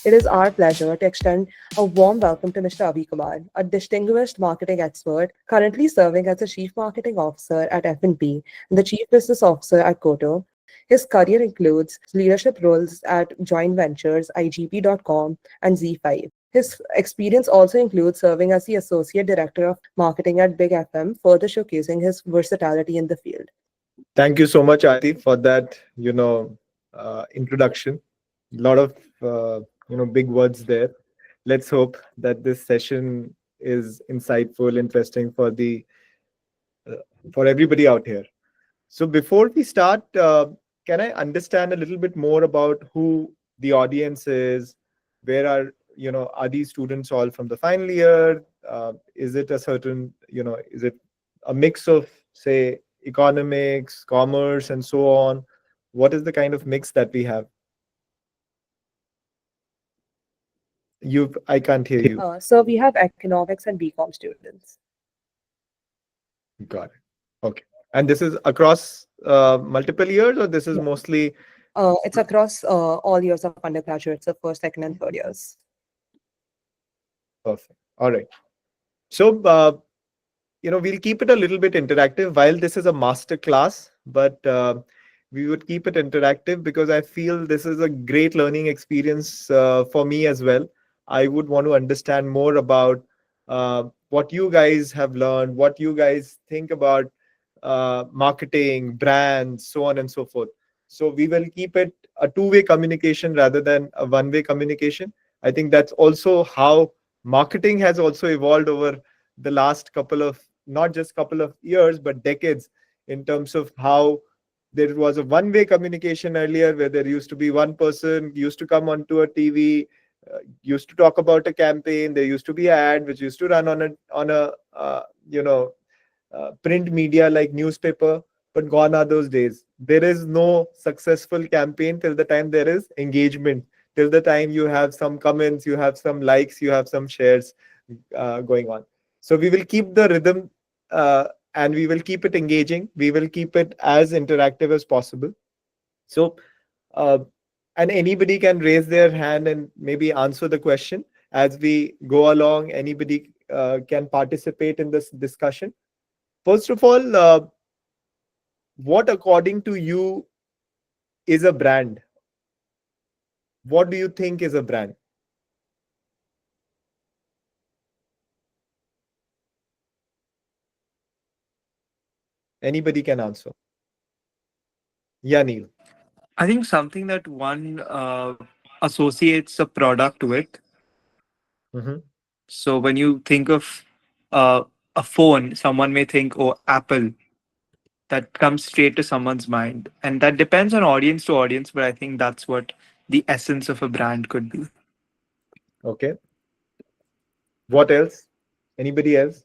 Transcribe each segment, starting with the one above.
It is our pleasure to extend a warm welcome to Mr. Avi Kumar, a distinguished marketing expert currently serving as the Chief Marketing Officer at F&B and the Chief Business Officer at Koto. His career includes leadership roles at joint ventures, IGP.com, and Z5. His experience also includes serving as the Associate Director of Marketing at Big FM, further showcasing his versatility in the field. Thank you so much, Aarti, for that, introduction. A lot of, big words there. Let's hope that this session is insightful, interesting uh, for everybody out here. So before we start, can I understand a little bit more about who the audience is? Where are these students all from the final year? Is it a certain, is it a mix of, say, economics, commerce, and so on? What is the kind of mix that we have? I can't hear you. So we have economics and BCom students. Got it. Okay. And this is across multiple years, or this is Yeah. mostly It's across all years of undergraduate, so first, second, and third years. perfect? All right. So, we'll keep it a little bit interactive while this is a master class, but we would keep it interactive because I feel this is a great learning experience for me as well. I would want to understand more about what you guys have learned, what you guys think about marketing, brands, so on and so forth. So we will keep it a two-way communication rather than a one-way communication. I think that's also how marketing has also evolved over the last couple of, not just couple of years, but decades, in terms of how there was a one-way communication earlier where there used to be one person used to come onto a TV, used to talk about a campaign. There used to be an ad which used to run on a print media like newspaper, but gone are those days. There is no successful campaign till the time there is engagement, till the time you have some comments, you have some likes, you have some shares going on. So we will keep the rhythm, and we will keep it engaging. We will keep it as interactive as possible. So, uh, and anybody can raise their hand and maybe answer the question as we go along. Anybody can participate in this discussion. First of all, what according to you is a brand? What do you think is a brand? Anybody can answer. Yeah, Neil. I think something that one associates a product with. Mm-hmm. So when you think of uh, a phone, someone may think, oh, Apple. That comes straight to someone's mind. And that depends on audience to audience, but I think that's what the essence of a brand could be. Okay. What else? Anybody else?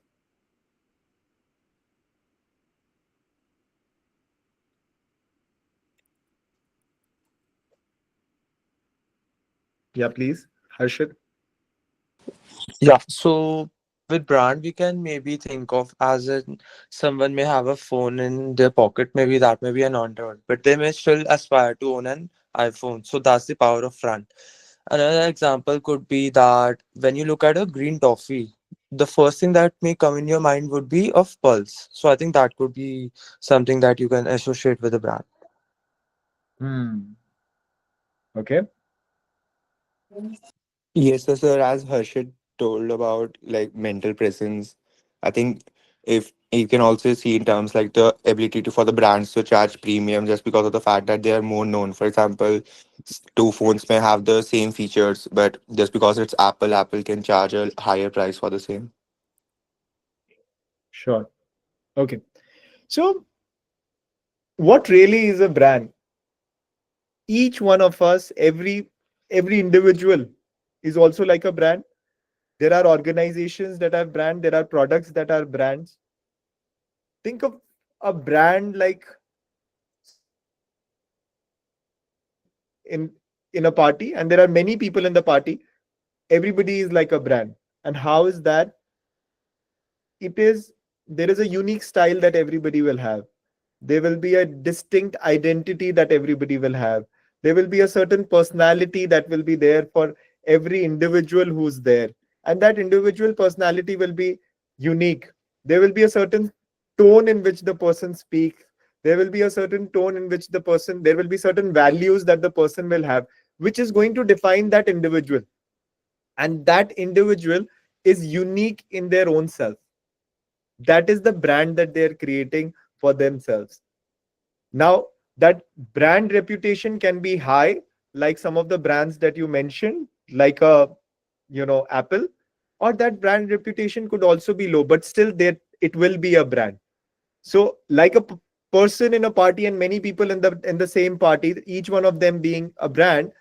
Yeah, please. Harshit. Yeah, so with brand, we can maybe think of as in someone may have a phone in their pocket, maybe that may be an Android, but they may still aspire to own an iPhone. So that's the power of brand. Another example could be that when you look at a green toffee, the first thing that may come in your mind would be of Pulse. So I think that could be something that you can associate with a brand. Hmm. Okay. Yes, sir. As Harshit told about like mental presence, I think if you can also see in terms like the ability to for the brands to charge premium just because of the fact that they are more known. For example, two phones may have the same features, but just because it's Apple, Apple can charge a higher price for the same. Sure. Okay. So, what really is a brand? Each one of us, every individual is also like a brand. There are organizations that are brand. There are products that are brands. Think of a brand like in in a party, and there are many people in the party. Everybody is like a brand. And how is that? It is There is a unique style that everybody will have. There will be a distinct identity that everybody will have. There will be a certain personality that will be there for every individual who's there. And that individual personality will be unique. There will be a certain tone in which the person speaks. There will be a certain tone in which there will be certain values that the person will have, which is going to define that individual. And that individual is unique in their own self. That is the brand that they're creating for themselves. Now, that brand reputation can be high, like some of the brands that you mentioned, like Apple, or that brand reputation could also be low, but still there it will be a brand. So, like a person in a party and many people in the same party, each one of them being a brand.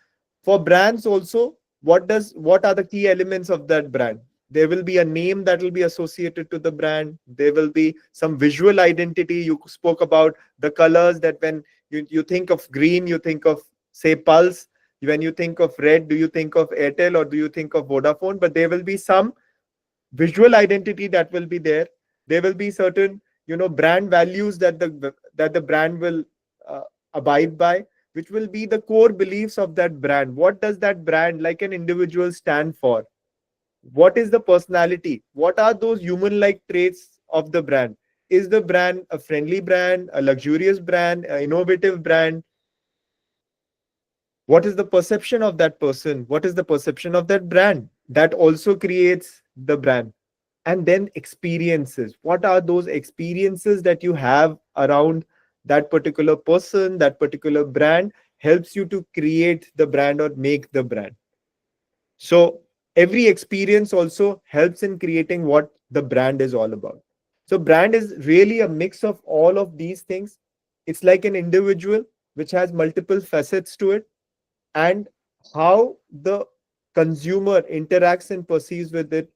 For brands also, what are the key elements of that brand? There will be a name that will be associated to the brand. There will be some visual identity. You spoke about the colors, that when you think of green, you think of, say, Pulse. When you think of red, do you think of Airtel or do you think of Vodafone? But there will be some visual identity that will be there. There will be certain brand values that the brand will uh, abide by, which will be the core beliefs of that brand. What does that brand, like an individual, stand for? What is the personality? What are those human like traits of the brand? Is the brand a friendly brand, a luxurious brand, an innovative brand? What is the perception of that person? What is the perception of that brand? That also creates the brand. And then experiences. What are those experiences that you have around that particular person, that particular brand, helps you to create the brand or make the brand. So every experience also helps in creating what the brand is all about. So brand is really a mix of all of these things. It's like an individual which has multiple facets to it, and how the consumer interacts and perceives with it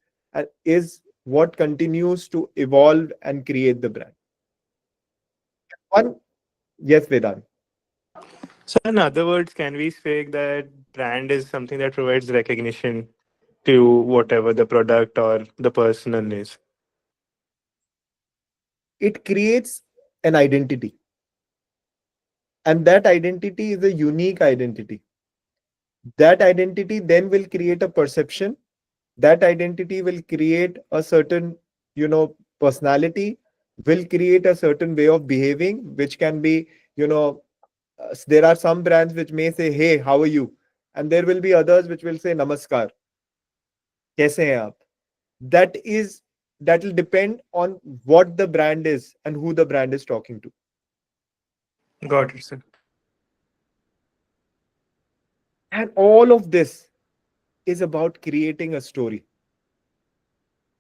is what continues to evolve and create the brand. One, yes, Vedant. So, in other words, can we say that brand is something that provides recognition to whatever the product or the person is? It creates an identity, and that identity is a unique identity. That identity then will create a perception. That identity will create a certain, personality, will create a certain way of behaving, which can be, there are some brands which may say, hey, how are you? And there will be others which will say, namaskar, kaise hain aap? That is, that will depend on what the brand is and who the brand is talking to. Got it, sir. And all of this is about creating a story.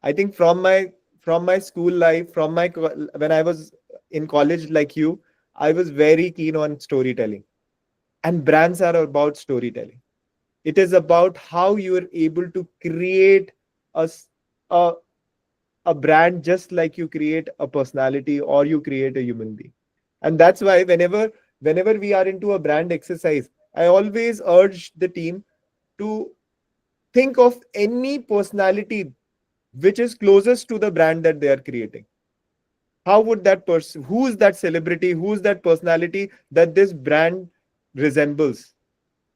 I think from my school life, when I was in college like you, I was very keen on storytelling. And brands are about storytelling. It is about how you are able to create a, s- a, a brand, just like you create a personality or you create a human being. And that's why whenever we are into a brand exercise, I always urge the team to think of any personality which is closest to the brand that they are creating. How would that person, who's that celebrity, who's that personality that this brand resembles?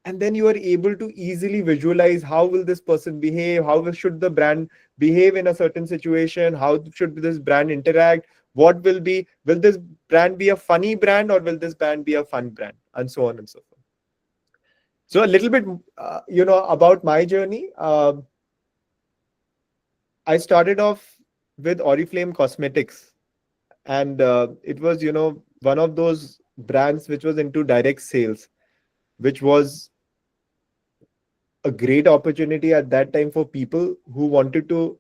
And then you are able to easily visualize how will this person behave, should the brand behave in a certain situation, how should this brand interact, will this brand be a funny brand or will this brand be a fun brand, and so on and so forth. So a little bit about my journey. I started off with Oriflame Cosmetics, and it was one of those brands which was into direct sales, which was a great opportunity at that time for people who wanted to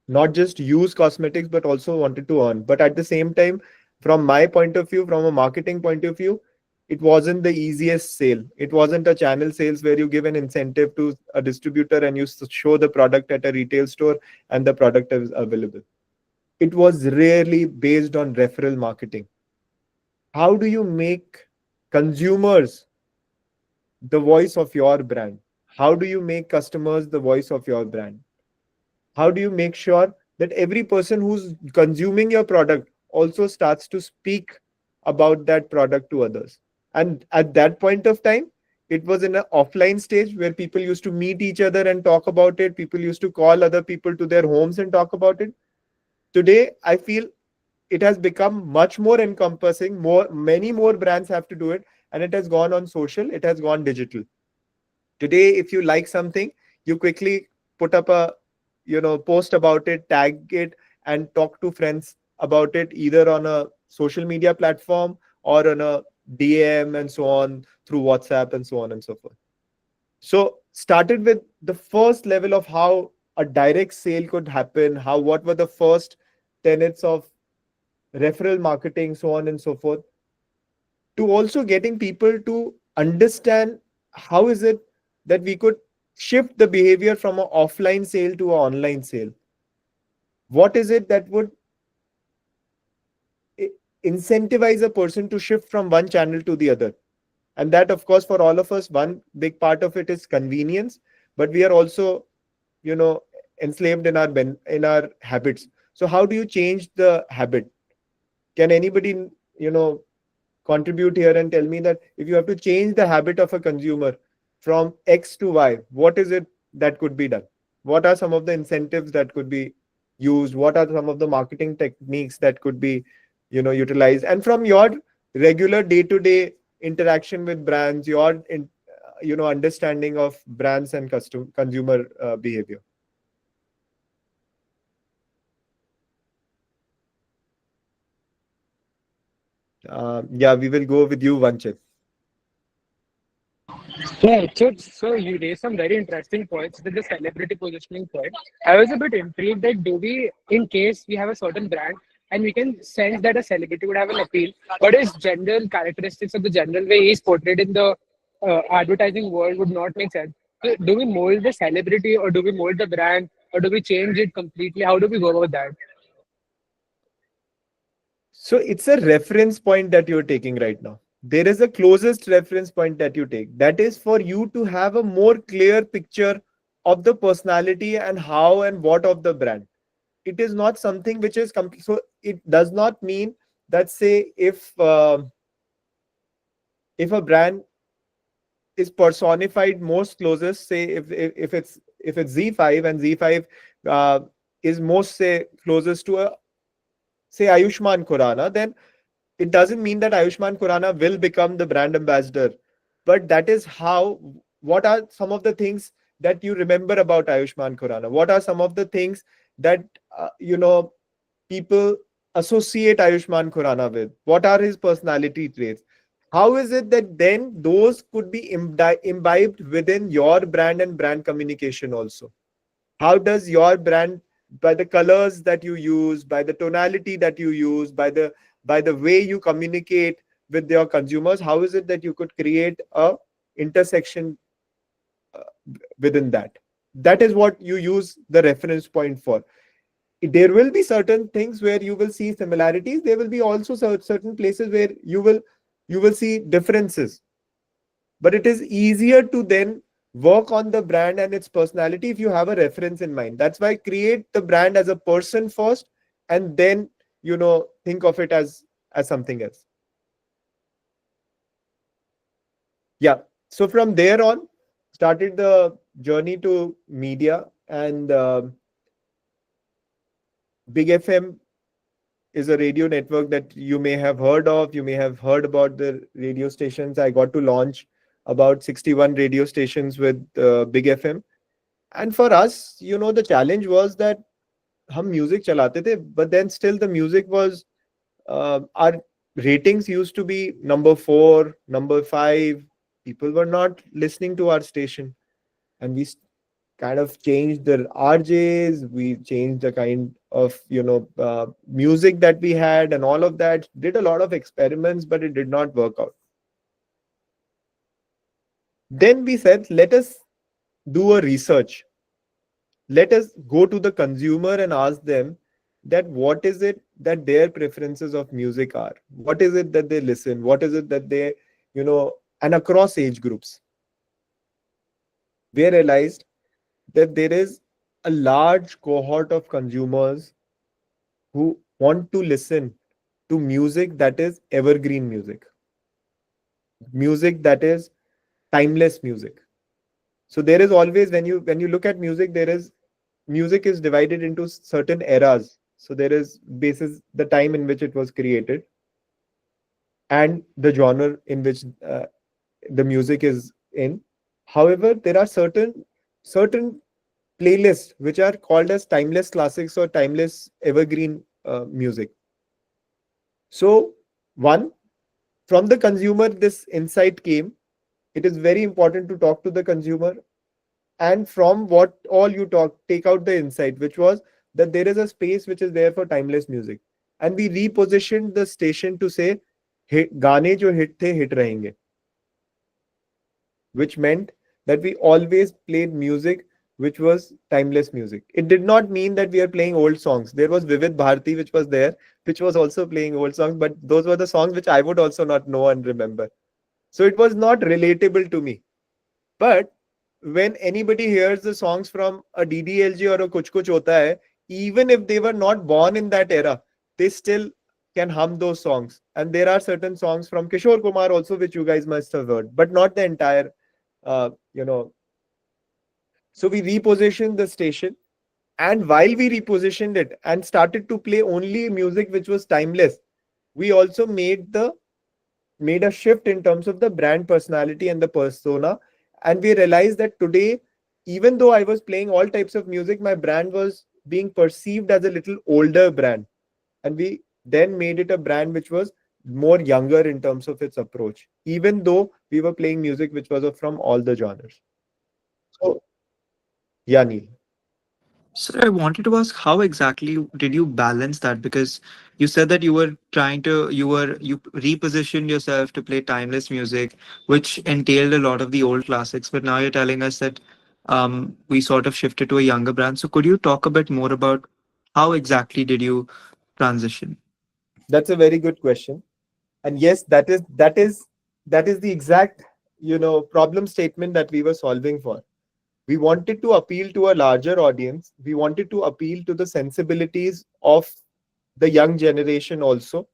not just use cosmetics but also wanted to earn. But at the same time, from my point of view, from a marketing point of view, it wasn't the easiest sale. It wasn't a channel sales where you give an incentive to a distributor and you show the product at a retail store and the product is available. It was rarely based on referral marketing. How do you make consumers the voice of your brand? How do you make customers the voice of your brand? How do you make sure that every person who's consuming your product also starts to speak about that product to others? And at that point of time, it was in an offline stage where people used to meet each other and talk about it. People used to call other people to their homes and talk about it. Today, I feel it has become much more encompassing. Many more brands have to do it, and it has gone on social. It has gone digital. Today, if you like something, you quickly put up a post about it, tag it, and talk to friends about it, either on a social media platform or on a DM and so on, through WhatsApp and so on and so forth. So started with the first level of how a direct sale could happen, what were the first tenets of referral marketing, so on and so forth, to also getting people to understand how is it that we could shift the behavior from an offline sale to an online sale. What is it that would incentivize a person to shift from one channel to the other? And that, of course, for all of us, one big part of it is convenience, but we are also, enslaved in our habits. So how do you change the habit? Can anybody, contribute here and tell me that if you have to change the habit of a consumer from X to Y, what is it that could be done? What are some of the incentives that could be used? What are some of the marketing techniques that could be, utilized? And from your regular day-to-day interaction with brands, your understanding of brands and consumer behavior. Yeah, we will go with you, Vanchit. Yeah, so you raised some very interesting points with the celebrity positioning point. I was a bit intrigued that do we, in case we have a certain brand and we can sense that a celebrity would have an appeal, but his general characteristics of the general way he's portrayed in the advertising world would not make sense. So do we mold the celebrity or do we mold the brand or do we change it completely? How do we go about that? So it's a reference point that you're taking right now. There is a closest reference point that you take. That is for you to have a more clear picture of the personality and how and what of the brand. It is not something which is so it does not mean that, say, if a brand is personified most closest, say if it's Z5 and Z5 uh, is most, say, closest to a, say, Ayushman Khurrana, then it doesn't mean that Ayushman Khurrana will become the brand ambassador. But that is how, what are some of the things that you remember about Ayushman Khurrana? What are some of the things that, people associate Ayushman Khurrana with? What are his personality traits? How is it that then those could be imbibed within your brand and brand communication also? How does your brand, by the colors that you use, by the tonality that you use, by the way you communicate with your consumers, how is it that you could create a intersection uh, within that? That is what you use the reference point for. There will be certain things where you will see similarities. There will be also certain places where you will see differences. But it is easier to then work on the brand and its personality if you have a reference in mind. That's why create the brand as a person first, and then think of it as something else. Yeah. So from there on, started the journey to media, and Big FM is a radio network that you may have heard of. You may have heard about the radio stations. I got to launch about 61 radio stations with Big FM. And for us, the challenge was that hum music chalate the, but then still the music was, our ratings used to be number 4, number 5. People were not listening to our station, and we kind of changed the RJs. We changed the kind of music that we had, and all of that. Did a lot of experiments, but it did not work out. Then we said, let us do a research. Let us go to the consumer and ask them that what is it that their preferences of music are, what is it that they listen, what is it that they, and across age groups. We realized that there is a large cohort of consumers who want to listen to music that is evergreen music, music that is timeless music. So there is always, when you look at music, there is music is divided into certain eras. So there is basis the time in which it was created and the genre in which the music is in. However, there are certain playlists which are called as timeless classics or timeless evergreen music. So one, from the consumer, this insight came. It is very important to talk to the consumer, and from what all you talk, take out the insight, which was that there is a space which is there for timeless music, and we repositioned the station to say गाने जो hit थे hit रहेंगे, which meant that we always played music which was timeless music. It did not mean that we are playing old songs. There was Vivid Bharati which was there, which was also playing old songs, but those were the songs which I would also not know and remember. So it was not relatable to me. But when anybody hears the songs from a DDLG or a Kuch Kuch Hota Hai, even if they were not born in that era, they still can hum those songs. And there are certain songs from Kishore Kumar also, which you guys must have heard, but not the entire, uh, you know. So we repositioned the station. And while we repositioned it and started to play only music which was timeless, we also made a shift in terms of the brand personality and the persona. And we realized that today, even though I was playing all types of music, my brand was being perceived as a little older brand. And we then made it a brand which was more younger in terms of its approach, even though we were playing music which was from all the genres. So, yeah, Neil. Sir, I wanted to ask how exactly did you balance that? Because you said that you repositioned yourself to play timeless music, which entailed a lot of the old classics. But now you're telling us that we sort of shifted to a younger brand. So could you talk a bit more about how exactly did you transition? That's a very good question. And yes, that is the exact problem statement that we were solving for. We wanted to appeal to a larger audience. We wanted to appeal to the sensibilities of the young generation also,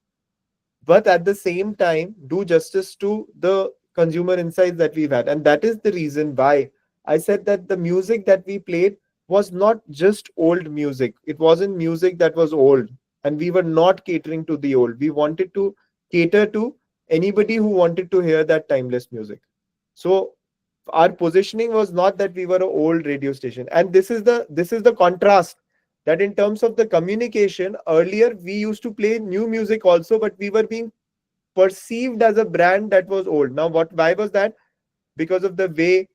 but at the same time do justice to the consumer insights that we've had. And that is the reason why I said that the music that we played was not just old music. It wasn't music that was old, and we were not catering to the old. We wanted to cater to anybody who wanted to hear that timeless music. So our positioning was not that we were an old radio station. And this is the contrast, that in terms of the communication, earlier we used to play new music also, but we were being perceived as a brand that was old. Now why was that? Because of the way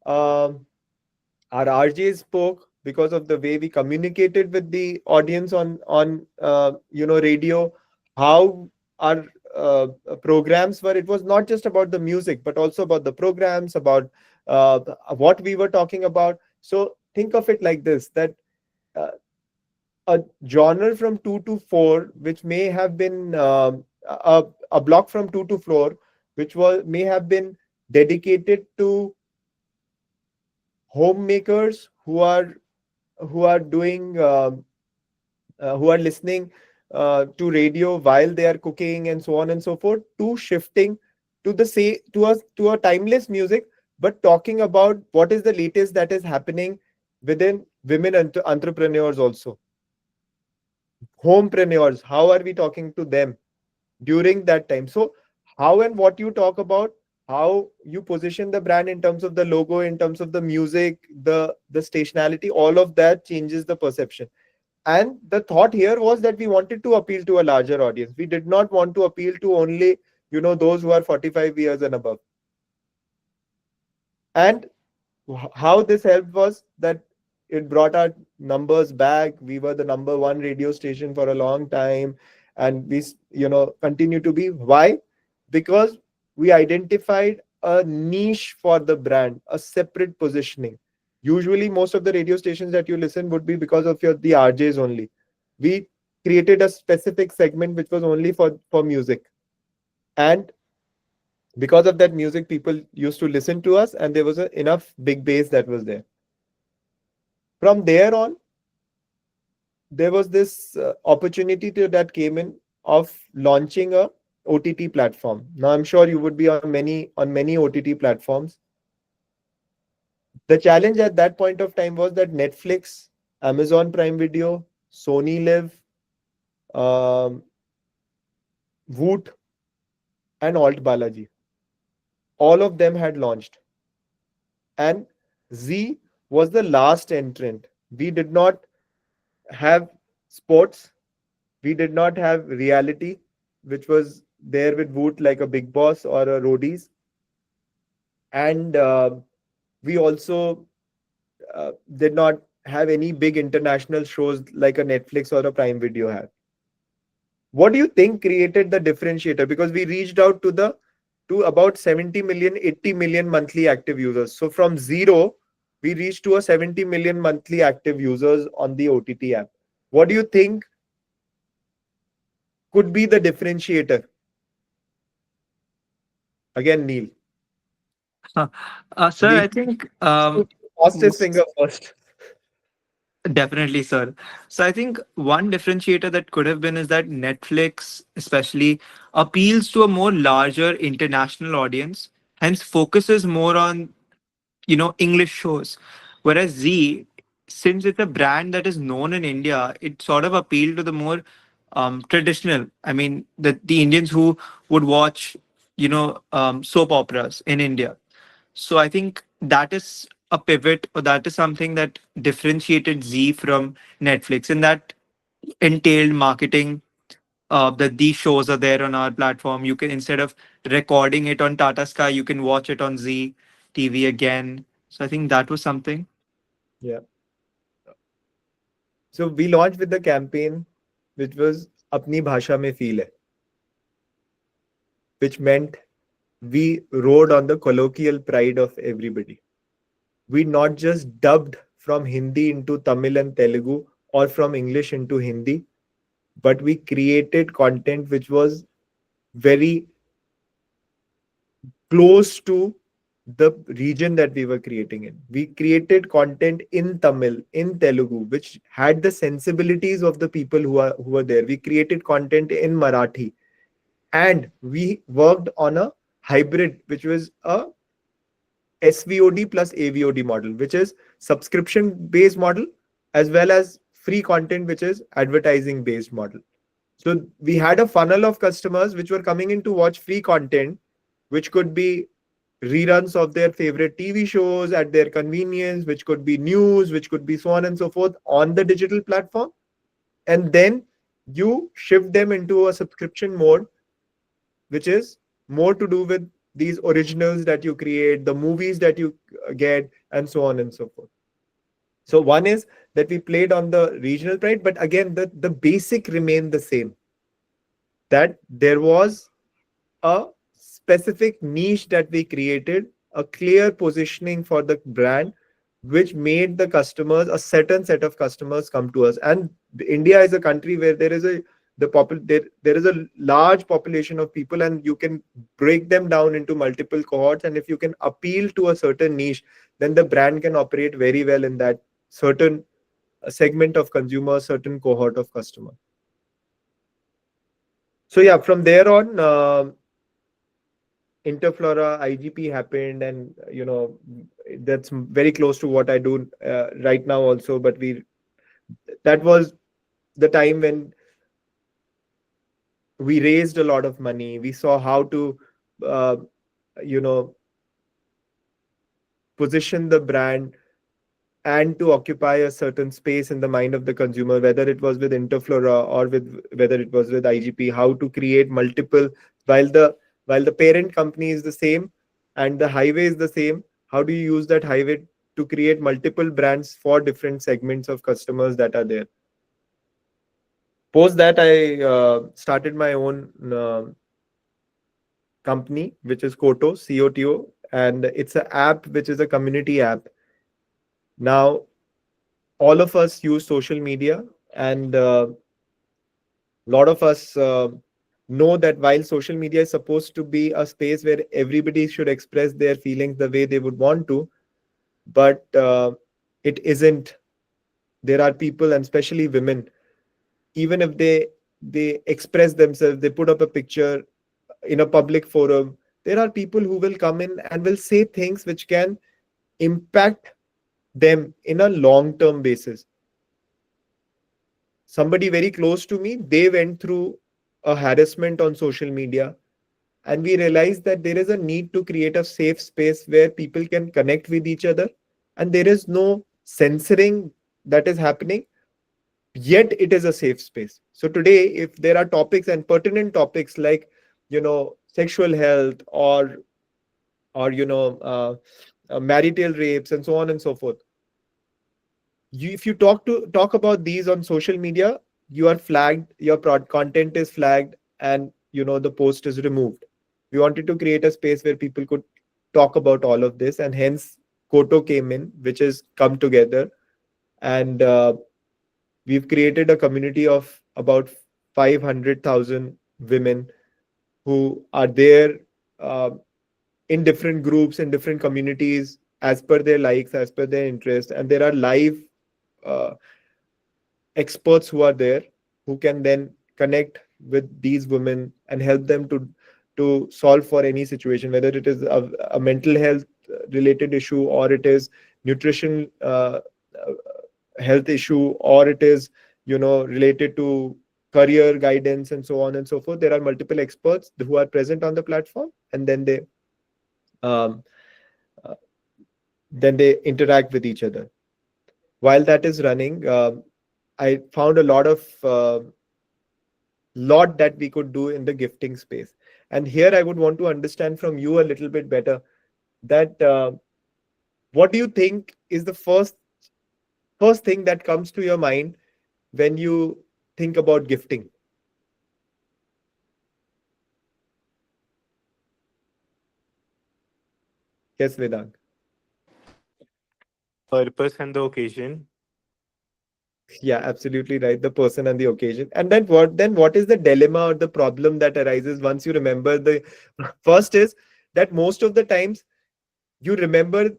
um our RJs spoke, because of the way we communicated with the audience on radio, how our programs were. It was not just about the music, but also about the programs, about uh, what we were talking about. So think of it like this: that uh, a genre from 2 to 4, which may have been a block from 2 to 4, which was may have been dedicated to homemakers who are doing who are listening to radio while they are cooking and so on and so forth, to shifting to the say to a timeless music, but talking about what is the latest that is happening within women entrepreneurs also, homepreneurs. How are we talking to them during that time? So how and what you talk about, how you position the brand in terms of the logo, in terms of the music, the stationality, all of that changes the perception. And the thought here was that we wanted to appeal to a larger audience. We did not want to appeal to only those who are 45 years and above. And how this helped was that it brought our numbers back. We were the number one radio station for a long time, and we continue to be. Why? Because we identified a niche for the brand, a separate positioning. Usually most of the radio stations that you listen would be because of the RJs only. We created a specific segment which was only for music, and because of that music, people used to listen to us, and there was enough big base that was there. From there on, there was this opportunity that came in of launching a OTT platform. Now I'm sure you would be on many OTT platforms. The challenge at that point of time was that Netflix, Amazon Prime Video, Sony Live, um, Voot, and Alt Balaji, all of them had launched, and Z was the last entrant. We did not have sports. We did not have reality, which was there with Voot, like a Big Boss or a Roadies. And we also did not have any big international shows like a Netflix or a Prime Video have. What do you think created the differentiator? Because we reached out to about 70 million, 80 million monthly active users. So from zero, we reached to a 70 million monthly active users on the OTT app. What do you think could be the differentiator? Again, Neil. Sir, We I think fastest finger first. definitely, sir. So I think one differentiator that could have been is that Netflix, especially, appeals to a more larger international audience, hence focuses more on English shows. Whereas Z, since it's a brand that is known in India, it sort of appealed to the more traditional. I mean, the Indians who would watch soap operas in India. So I think that is a pivot, or that is something that differentiated Z from Netflix, and that entailed marketing, that these shows are there on our platform. You can, instead of recording it on Tata Sky, you can watch it on Z TV again. So I think that was something. Yeah. So we launched with the campaign, which was Apni Bhasha Mein Feel Hai, which meant we rode on the colloquial pride of everybody. We not just dubbed from Hindi into Tamil and Telugu or from English into Hindi, but we created content which was very close to the region that we were creating in. We created content in Tamil, in Telugu, which had the sensibilities of the people who were there. We created content in Marathi, and we worked on a hybrid, which was a SVOD plus AVOD model, which is subscription based model as well as free content, which is advertising based model. So we had a funnel of customers which were coming in to watch free content, which could be reruns of their favorite TV shows at their convenience, which could be news, which could be so on and so forth on the digital platform. And then you shift them into a subscription mode, which is more to do with these originals that you create, the movies that you get, and so on and so forth. So one is that we played on the regional pride, but again, the basic remained the same. That there was a specific niche that we created, a clear positioning for the brand, which made the customers, a certain set of customers, come to us. And India is a country where there is there is a large population of people, and you can break them down into multiple cohorts. And if you can appeal to a certain niche, then the brand can operate very well in that certain segment of consumer, certain cohort of customer. So yeah, from there on, Interflora IGP happened, and that's very close to what I do right now also. But that was the time when we raised a lot of money. We saw how to uh, you know position the brand and to occupy a certain space in the mind of the consumer, whether it was with Interflora or whether it was with IGP, how to create multiple, while the parent company is the same and the highway is the same. How do you use that highway to create multiple brands for different segments of customers that are there? Post that, I started my own company, which is Koto, COTO, and it's an app which is a community app. Now, all of us use social media, and a lot of us know that while social media is supposed to be a space where everybody should express their feelings the way they would want to, but it isn't. There are people, and especially women, even if they express themselves, they put up a picture, in a public forum, there are people who will come in and will say things which can impact them in a long term basis. Somebody very close to me, they went through a harassment on social media, and we realized that there is a need to create a safe space where people can connect with each other, and there is no censoring that is happening, yet it is a safe space. So today, if there are topics and pertinent topics like, sexual health, or marital rapes and so on and so forth, if you talk about these on social media, you are flagged, your content is flagged, and the post is removed. We wanted to create a space where people could talk about all of this, and hence Koto came in, which has come together, and we've created a community of about 500,000 women who are there, uh, in different groups, in different communities, as per their likes, as per their interest, and there are live uh, experts who are there, who can then connect with these women and help them to solve for any situation, whether it is a mental health related issue, or it is nutrition health issue, or it is related to career guidance and so on and so forth. There are multiple experts who are present on the platform, and um, uh, then they interact with each other. While that is running, I found a lot that we could do in the gifting space. And here I would want to understand from you a little bit better that, what do you think is the first thing that comes to your mind when you think about gifting? Yes, Vedant. Purpose and the occasion. Yeah, absolutely right. The person and the occasion. And then what is the dilemma or the problem that arises once you remember the first is that most of the times you remember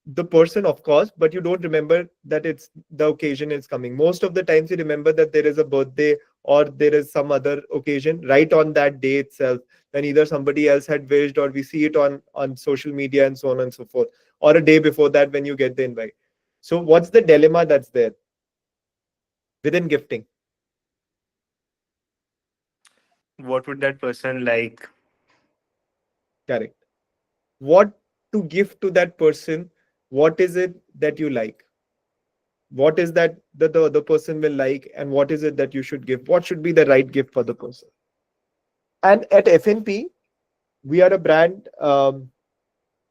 the person, of course, but you don't remember that it's the occasion is coming. Most of the times you remember that there is a birthday or there is some other occasion right on that day itself, when either somebody else had wished, or we see it on social media and so on and so forth, or a day before that when you get the invite. So what's the dilemma that's there within gifting? What would that person like? Correct. What to give to that person? What is it that you like? What is that the other person will like, and what is it that you should give? What should be the right gift for the person? And at FNP, we are a brand,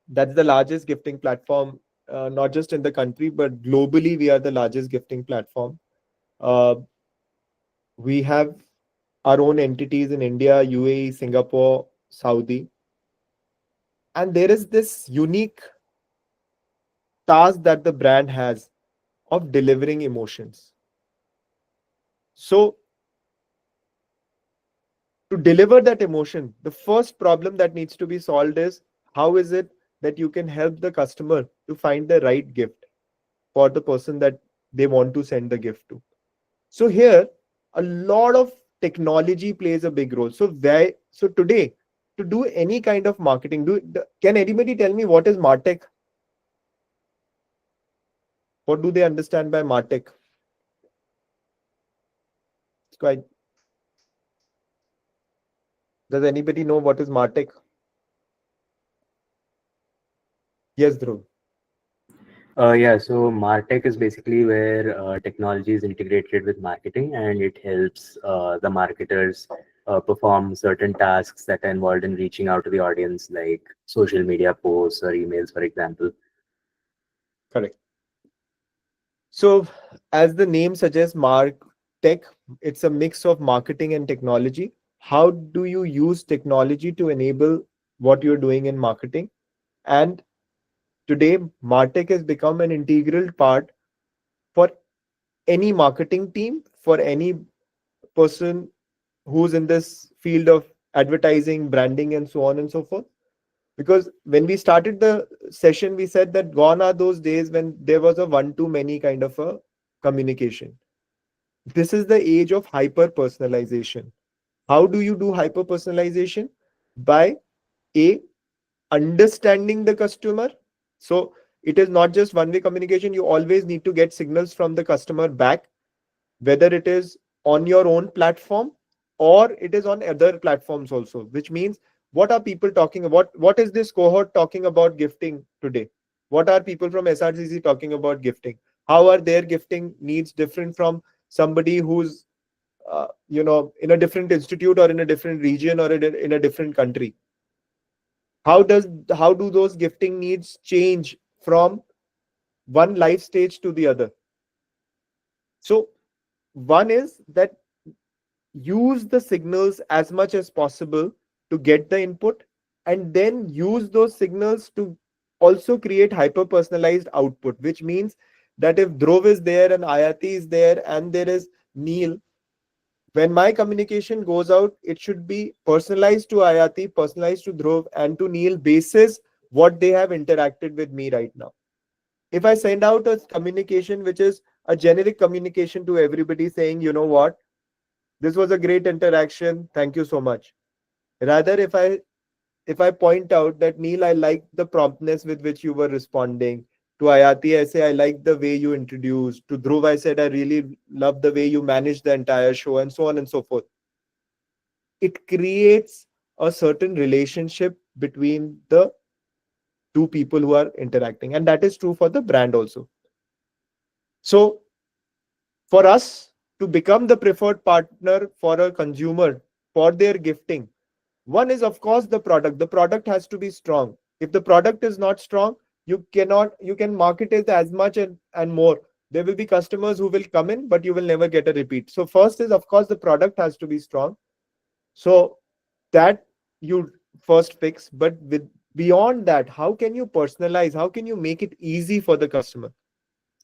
that's the largest gifting platform, not just in the country, but globally. We are the largest gifting platform. Uh, we have our own entities in India, UAE, Singapore, Saudi, and there is this unique task that the brand has of delivering emotions. So to deliver that emotion, the first problem that needs to be solved is, how is it that you can help the customer to find the right gift for the person that they want to send the gift to? So here, a lot of technology plays a big role. So today, to do any kind of marketing, can anybody tell me what is Martech? What do they understand by Martech? It's quite. Does anybody know what is Martech? Yes, Dhruv. Yeah, so MarTech is basically where technology is integrated with marketing, and it helps the marketers perform certain tasks that are involved in reaching out to the audience, like social media posts or emails, for example. Correct. So, as the name suggests, Tech, it's a mix of marketing and technology. How do you use technology to enable what you're doing in marketing? And today, MarTech has become an integral part for any marketing team, for any person who's in this field of advertising, branding, and so on and so forth. Because when we started the session, we said that gone are those days when there was a one to many kind of a communication. This is the age of hyper personalization. How do you do hyper personalization? by A, understanding the customer. So it is not just one way communication. You always need to get signals from the customer back, whether it is on your own platform or it is on other platforms also, which means what are people talking about? What is this cohort talking about gifting today? What are people from SRCC talking about gifting? How are their gifting needs different from somebody who's in a different institute or in a different region or in a different country? How do those gifting needs change from one life stage to the other? So one is that use the signals as much as possible to get the input, and then use those signals to also create hyper personalized output, which means that if Dhruv is there and Ayati is there and there is Neil, when my communication goes out, it should be personalized to Ayati, personalized to Dhruv, and to Neil basis what they have interacted with me right now. If I send out a communication which is a generic communication to everybody saying, you know what, this was a great interaction, thank you so much. Rather, if I point out that Neil, I like the promptness with which you were responding. To Ayati, I say I like the way you introduced. To Dhruv, I said I really love the way you managed the entire show, and so on and so forth. It creates a certain relationship between the two people who are interacting, and that is true for the brand also. So for us to become the preferred partner for a consumer for their gifting, one is of course the product has to be strong. If the product is not strong, you can market it as much and more, there will be customers who will come in but you will never get a repeat. So first is of course the product has to be strong, so that you first fix. But with beyond that, how can you personalize, how can you make it easy for the customer?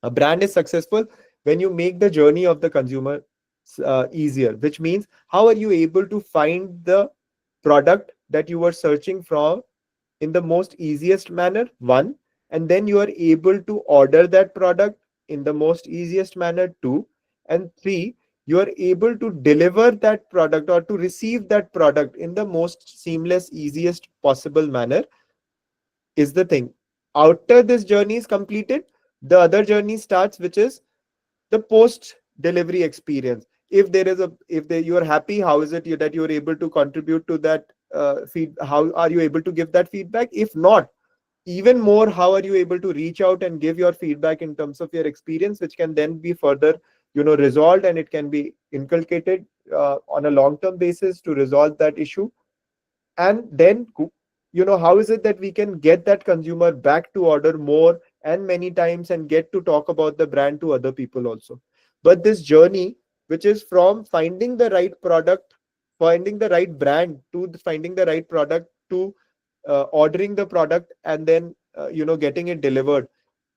A brand is successful when you make the journey of the consumer easier, which means how are you able to find the product that you were searching for in the most easiest manner, one, and then you are able to order that product in the most easiest manner, two, and three, you are able to deliver that product or to receive that product in the most seamless, easiest possible manner, is the thing. After this journey is completed, the other journey starts, which is the post delivery experience. If there is a if they, you are happy, how is it that you are able to contribute to that feed? How are you able to give that feedback? If not, even more, how are you able to reach out and give your feedback in terms of your experience, which can then be further resolved, and it can be inculcated on a long term basis to resolve that issue. And then how is it that we can get that consumer back to order more and many times and get to talk about the brand to other people also? But this journey, which is from finding the right product, finding the right brand, to finding the right product, to ordering the product, and then getting it delivered,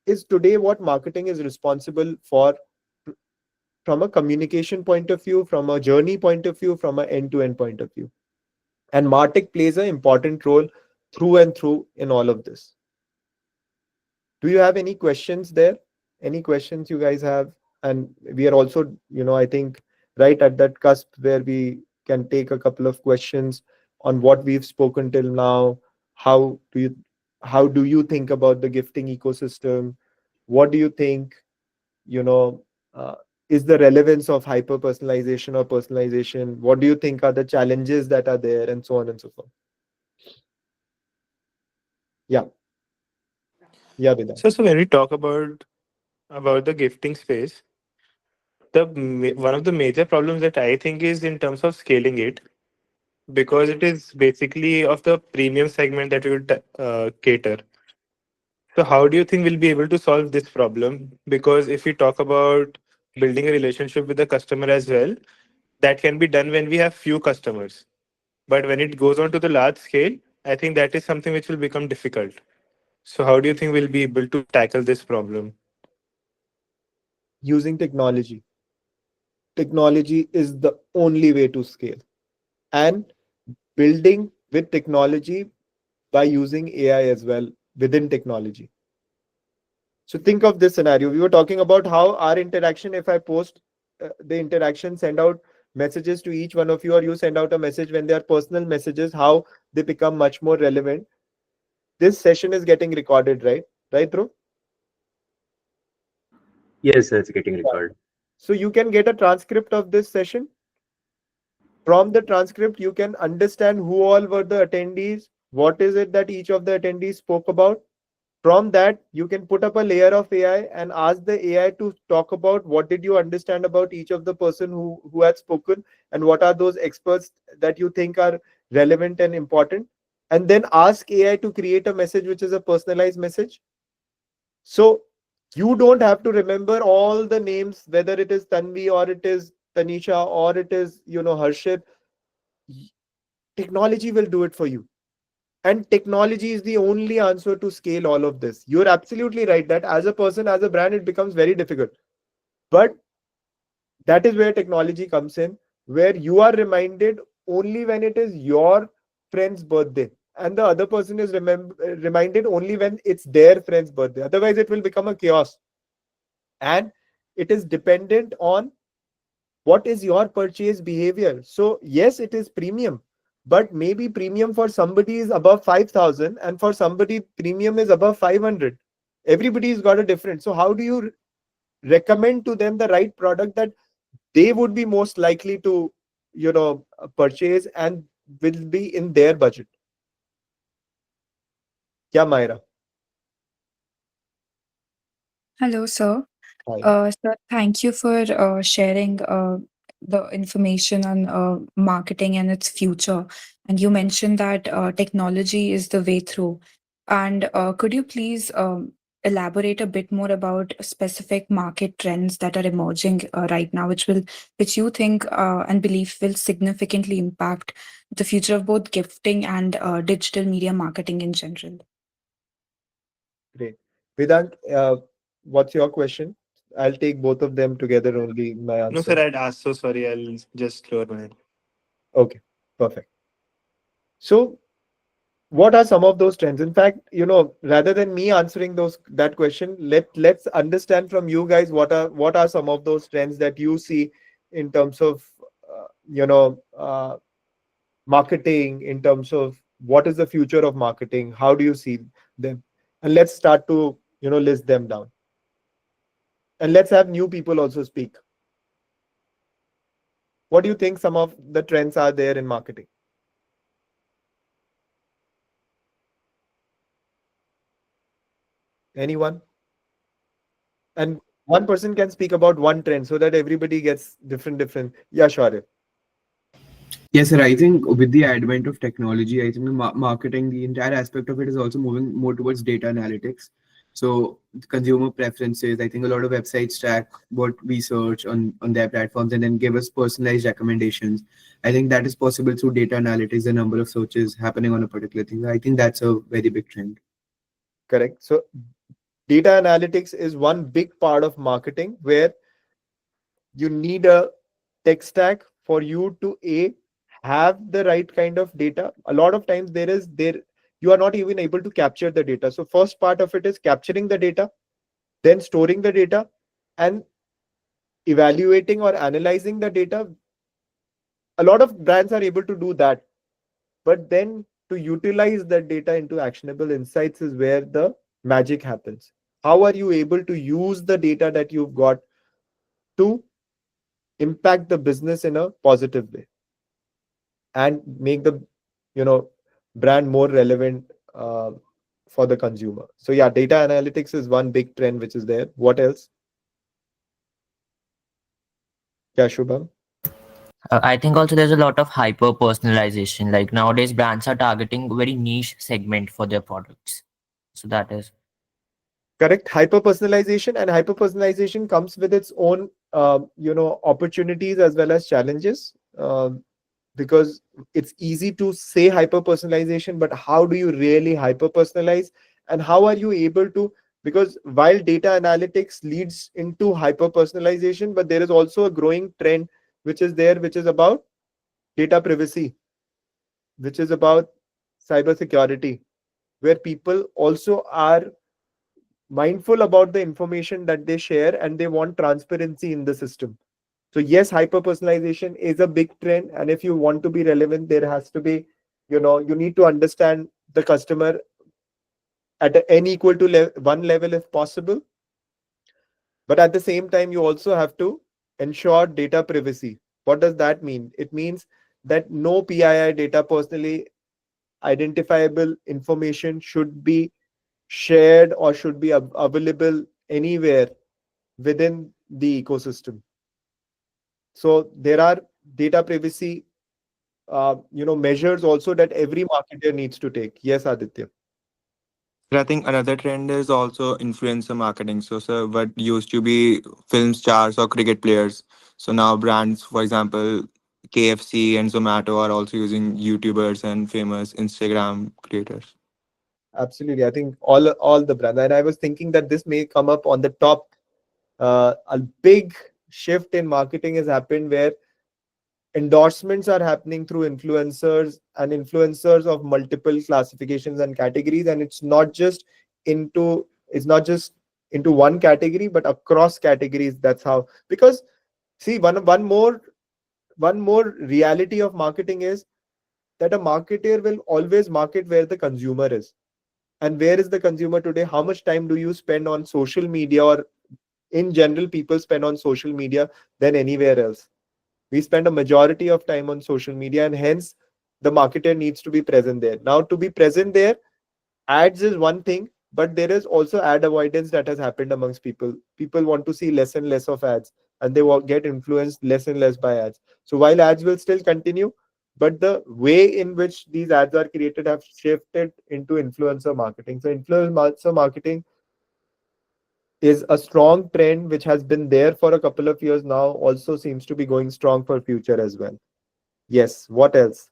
is today what marketing is responsible for, from a communication point of view, from a journey point of view, from an end-to-end point of view. And Martech plays an important role through and through in all of this. Do you have any questions there? Any questions you guys have? And we are also, I think, right at that cusp where we can take a couple of questions on what we've spoken till now. How do you think about the gifting ecosystem? What do you think, you know, uh, is the relevance of hyper personalization or personalization? What do you think are the challenges that are there, and so on and so forth? Yeah. Yeah, Vidya. So when we talk about the gifting space, one of the major problems that I think is in terms of scaling it, because it is basically of the premium segment that we would cater. So how do you think we'll be able to solve this problem? Because if we talk about building a relationship with the customer as well, that can be done when we have few customers. But when it goes on to the large scale, I think that is something which will become difficult. So how do you think we'll be able to tackle this problem? Using technology. Technology is the only way to scale. And building with technology by using AI as well within technology. So think of this scenario. We were talking about how our interaction, if I post the interaction, send out messages to each one of you, or you send out a message when they are personal messages, how they become much more relevant. This session is getting recorded, right? Right, Dhruv? Yes, sir, it's getting recorded. So you can get a transcript of this session. From the transcript, you can understand who all were the attendees, what is it that each of the attendees spoke about. From that, you can put up a layer of AI and ask the AI to talk about what did you understand about each of the person who had spoken, and what are those experts that you think are relevant and important. And then ask AI to create a message which is a personalized message. So you don't have to remember all the names, whether it is Tanvi or it is Tanisha or it is, Harshit. Technology will do it for you. And technology is the only answer to scale all of this. You're absolutely right that as a person, as a brand, it becomes very difficult. But that is where technology comes in, where you are reminded only when it is your friend's birthday. And the other person is reminded only when it's their friend's birthday. Otherwise, it will become a chaos. And it is dependent on what is your purchase behavior. So yes, it is premium, but maybe premium for somebody is above 5,000 and for somebody premium is above 500. Everybody's got a different. So how do you recommend to them the right product that they would be most likely to purchase and will be in their budget? Yeah, Myra. Hello, sir. Hi. Sir, thank you for sharing the information on marketing and its future. And you mentioned that technology is the way through. And could you please elaborate a bit more about specific market trends that are emerging right now, which you think and believe will significantly impact the future of both gifting and digital media marketing in general? Great. Vedant, what's your question? I'll take both of them together only in my No, sir, answer. I'd asked. So sorry. I'll just clear my head. Okay, perfect. So what are some of those trends? In fact, rather than me answering that question, let's understand from you guys what are some of those trends that you see in terms of marketing, in terms of what is the future of marketing, how do you see them, and let's start to list them down, and let's have new people also speak. What do you think some of the trends are there in marketing? Anyone? And one person can speak about one trend so that everybody gets different. Yeah, sure. Yes, sir. I think with the advent of technology, I think the marketing, the entire aspect of it is also moving more towards data analytics. So consumer preferences, I think a lot of websites track what we search on their platforms and then give us personalized recommendations. I think that is possible through data analytics, the number of searches happening on a particular thing. I think that's a very big trend. Correct. So data analytics is one big part of marketing, where you need a tech stack for you to have the right kind of data. A lot of times there you are not even able to capture the data. So first part of it is capturing the data, then storing the data, and evaluating or analyzing the data. A lot of brands are able to do that, but then to utilize that data into actionable insights is where the magic happens. How are you able to use the data that you've got to impact the business in a positive way and make the you know brand more relevant for the consumer? So yeah, data analytics is one big trend which is there. What else? Yeah, Shubham. I think also there's a lot of hyper personalization. Like nowadays, brands are targeting very niche segment for their products. So that is Correct. Hyper personalization, and hyper personalization comes with its own opportunities as well as challenges, because it's easy to say hyper personalization, but how do you really hyper personalize, and how are you able to? Because while data analytics leads into hyper personalization, but there is also a growing trend which is there, which is about data privacy, which is about cyber security, where people also are mindful about the information that they share and they want transparency in the system. So yes, hyper personalization is a big trend, and if you want to be relevant, there has to be, you need to understand the customer at a n equal to one level if possible. But at the same time, you also have to ensure data privacy. What does that mean? It means that no PII data, personally identifiable information, should be shared or should be available anywhere within the ecosystem. So there are data privacy measures also that every marketer needs to take. Yes, Aditya. But I think another trend is also influencer marketing. So what used to be film stars or cricket players. So now brands, for example, KFC and Zomato are also using YouTubers and famous Instagram creators. Absolutely. I think all the brands. And I was thinking that this may come up on the top. A big shift in marketing has happened where endorsements are happening through influencers, and influencers of multiple classifications and categories. And it's not just into one category, but across categories. That's how, because see, one more reality of marketing is that a marketer will always market where the consumer is. And where is the consumer today? How much time do you spend on social media, or in general people spend on social media than anywhere else? We spend a majority of time on social media, and hence the marketer needs to be present there. Now, to be present there, ads is one thing, but there is also ad avoidance that has happened amongst people. People want to see less and less of ads, and they get influenced less and less by ads. So while ads will still continue, but the way in which these ads are created have shifted into influencer marketing. So influencer marketing is a strong trend which has been there for a couple of years now, also seems to be going strong for future as well. Yes, what else?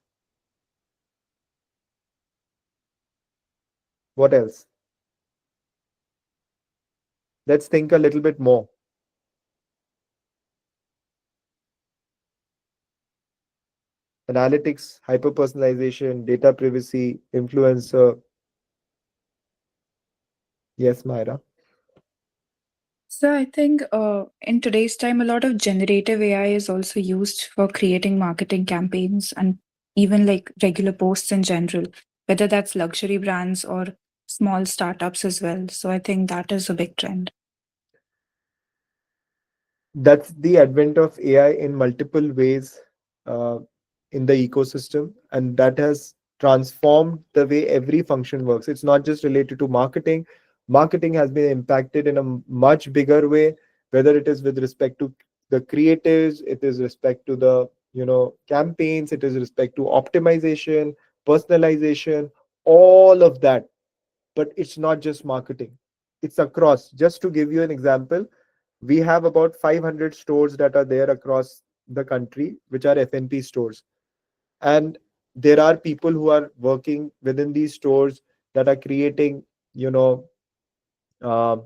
What else? Let's think a little bit more. Analytics, hyper personalization, data privacy, influencer. Yes, Myra. So I think in today's time, a lot of generative AI is also used for creating marketing campaigns and even like regular posts in general, whether that's luxury brands or small startups as well. So I think that is a big trend. That's the advent of AI in multiple ways uh, in the ecosystem, and that has transformed the way every function works. It's not just related to marketing. Marketing has been impacted in a much bigger way, whether it is with respect to the creatives, it is respect to the campaigns, it is respect to optimization, personalization, all of that. But it's not just marketing, it's across. Just to give you an example, we have about 500 stores that are there across the country, which are FNP stores. And there are people who are working within these stores that are creating, you know, um,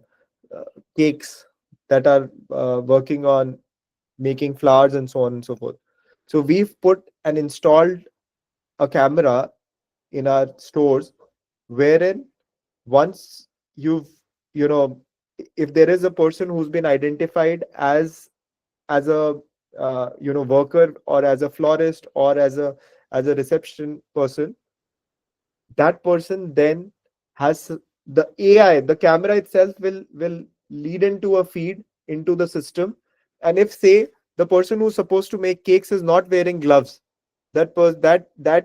uh, cakes, that are working on making flowers and so on and so forth. So we've put and installed a camera in our stores, wherein once you've, you know, if there is a person who's been identified as a worker, or as a florist, or as a reception person, that person then has the AI, the camera itself will lead into a feed into the system. And if, say, the person who's supposed to make cakes is not wearing gloves, that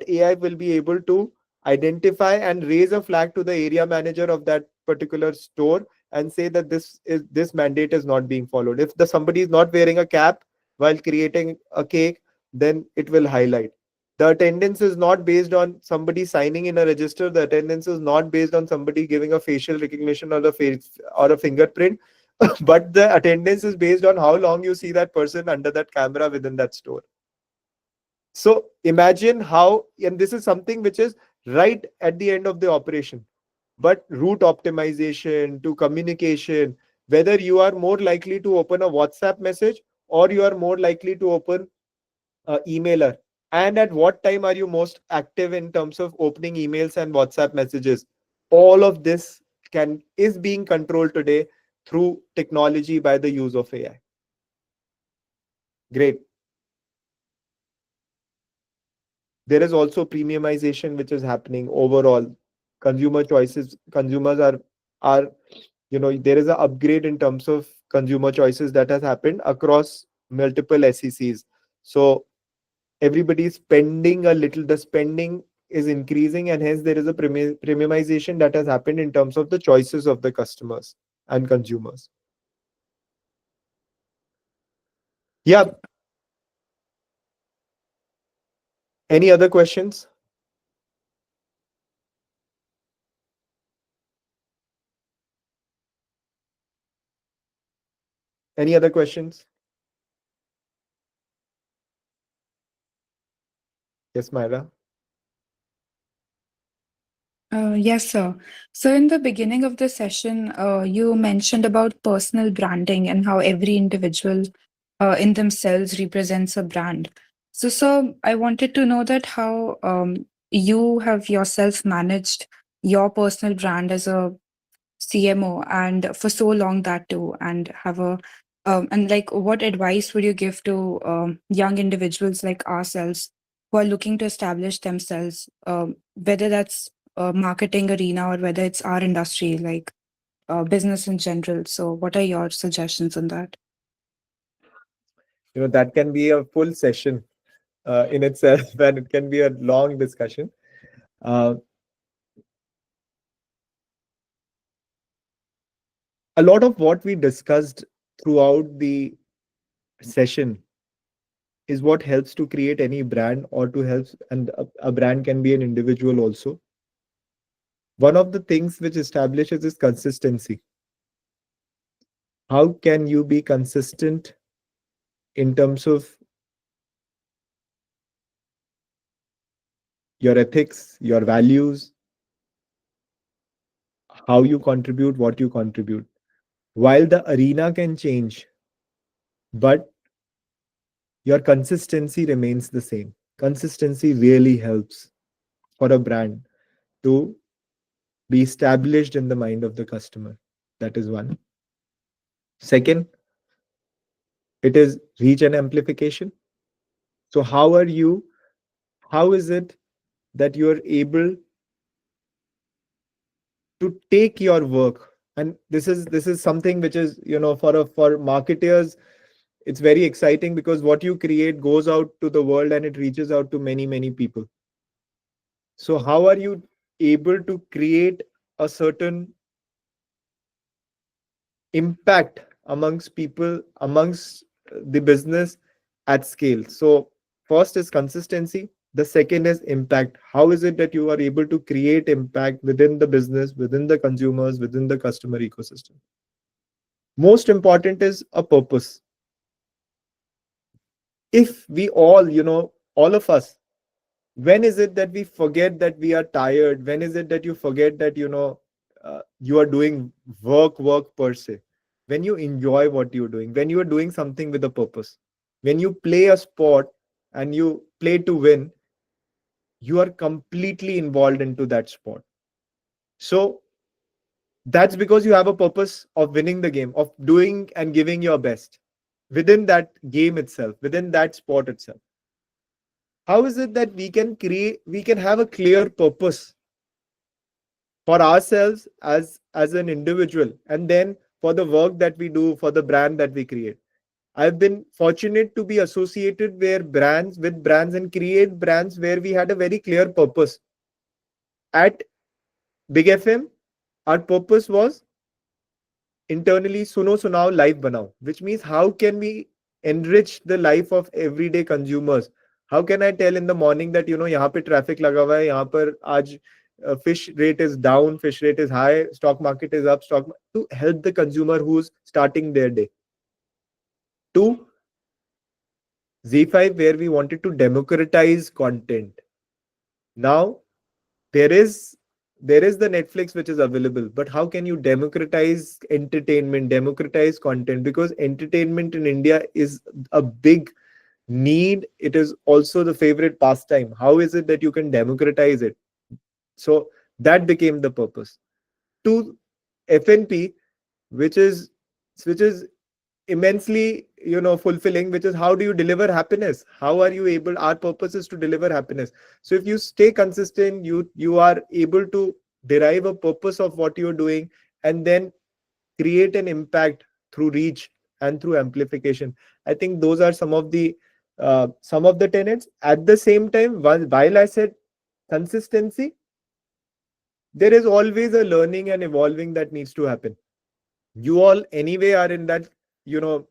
AI will be able to identify and raise a flag to the area manager of that particular store, and say that this mandate is not being followed. If the somebody is not wearing a cap while creating a cake, then it will highlight. The attendance is not based on somebody signing in a register. The attendance is not based on somebody giving a facial recognition or a face or a fingerprint, but the attendance is based on how long you see that person under that camera within that store. So imagine how, and this is something which is right at the end of the operation, but route optimization to communication, whether you are more likely to open a WhatsApp message, or you are more likely to open a emailer, and at what time are you most active in terms of opening emails and WhatsApp messages. All of this is being controlled today through technology by the use of AI. Great. There is also premiumization which is happening overall. Consumer choices, consumers are there is an upgrade in terms of consumer choices that has happened across multiple SECs. So everybody is spending a little, the spending is increasing, and hence there is a premiumization that has happened in terms of the choices of the customers and consumers. Yeah. Any other questions? Any other questions? Yes, Myra. Yes, sir. So, in the beginning of the session, you mentioned about personal branding and how every individual in themselves represents a brand. So, sir, I wanted to know that how you have yourself managed your personal brand as a CMO and for so long that too, and have a and like what advice would you give to young individuals like ourselves who are looking to establish themselves, whether that's marketing arena or whether it's our industry, like business in general. So, what are your suggestions on that? That can be a full session in itself, and it can be a long discussion. Uh, a lot of what we discussed throughout the session is what helps to create any brand or to help, and a brand can be an individual also. One of the things which establishes is consistency. How can you be consistent in terms of your ethics, your values, how you contribute, what you contribute? While the arena can change, but your consistency remains the same. Consistency really helps for a brand to be established in the mind of the customer. That is one. Second, it is reach and amplification. So how is it that you are able to take your work? And this is something which is, for marketers, it's very exciting because what you create goes out to the world and it reaches out to many, many people. So how are you able to create a certain impact amongst people, amongst the business at scale? So first is consistency. The second is impact. How is it that you are able to create impact within the business, within the consumers, within the customer ecosystem? Most important is a purpose. If we all, all of us, when is it that we forget that we are tired? When is it that you forget that you are doing work per se? When you enjoy what you're doing, when you are doing something with a purpose, when you play a sport and you play to win, you are completely involved into that sport. So that's because you have a purpose of winning the game, of doing and giving your best within that game itself, within that sport itself. How is it that we can have a clear purpose for ourselves as an individual, and then for the work that we do, for the brand that we create? I've been fortunate to be associated with brands and create brands where we had a very clear purpose. At Big FM, our purpose was internally suno sunao life banao, which means how can we enrich the life of everyday consumers? How can I tell in the morning that यहाँ पे traffic लगा हुआ है, यहाँ पर आज fish rate is down, fish rate is high, stock market is up, to help the consumer who's starting their day. To Z5, where we wanted to democratize content. Now there is the Netflix which is available, but how can you democratize entertainment, democratize content? Because entertainment in India is a big need. It is also the favorite pastime. How is it that you can democratize it? So that became the purpose. To FNP, which is immensely, fulfilling, which is how do you deliver happiness? How are you able? Our purpose is to deliver happiness. So if you stay consistent, you are able to derive a purpose of what you're doing, and then create an impact through reach and through amplification. I think those are some of the tenets. At the same time, while I said consistency, there is always a learning and evolving that needs to happen. You all anyway are in that, you know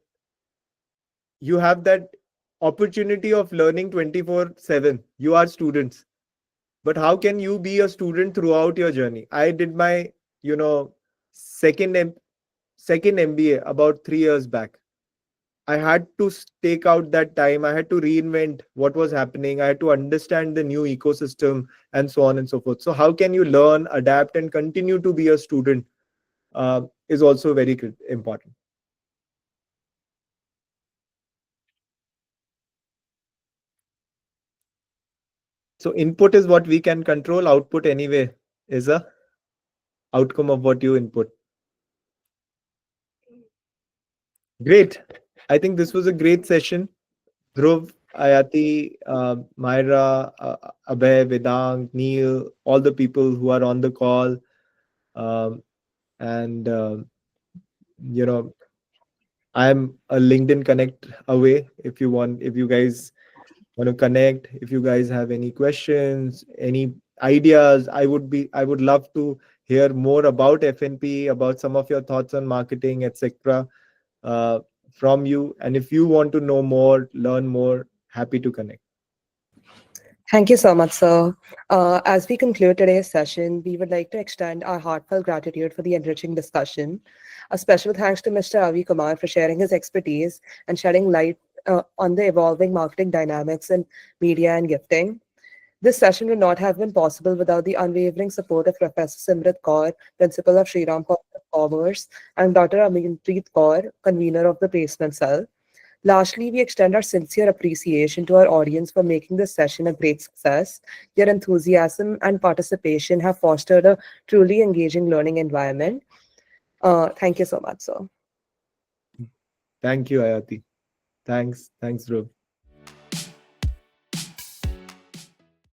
you have that opportunity of learning 24/7. You are students, but how can you be a student throughout your journey? I did my, you know second second MBA about 3 years back. I had to take out that time. I had to reinvent what was happening. I had to understand the new ecosystem and so on and so forth. So how can you learn, adapt, and continue to be a student, is also very important. So input is what we can control. Output anyway is a outcome of what you input. Great. I think this was a great session. Dhruv, Ayati, Myra, Abhay, Vedang, Neil, all the people who are on the call. And, I'm a LinkedIn connect away. If you guys want to connect, if you guys have any questions, any ideas, I would love to hear more about FNP, about some of your thoughts on marketing, etc. From you. And if you want to know more, learn more, happy to connect. Thank you so much, sir. As we conclude today's session, we would like to extend our heartfelt gratitude for the enriching discussion. A special thanks to Mr. Avi Kumar for sharing his expertise and shedding light on the evolving marketing dynamics in media and gifting. This session would not have been possible without the unwavering support of Professor Simrit Kaur, Principal of Shriram College of Commerce, and Dr. Aminpreet Kaur, Convener of the Placement Cell. Lastly, we extend our sincere appreciation to our audience for making this session a great success. Your enthusiasm and participation have fostered a truly engaging learning environment. Thank you so much, sir. Thank you, Ayati. Thanks, Dhruv.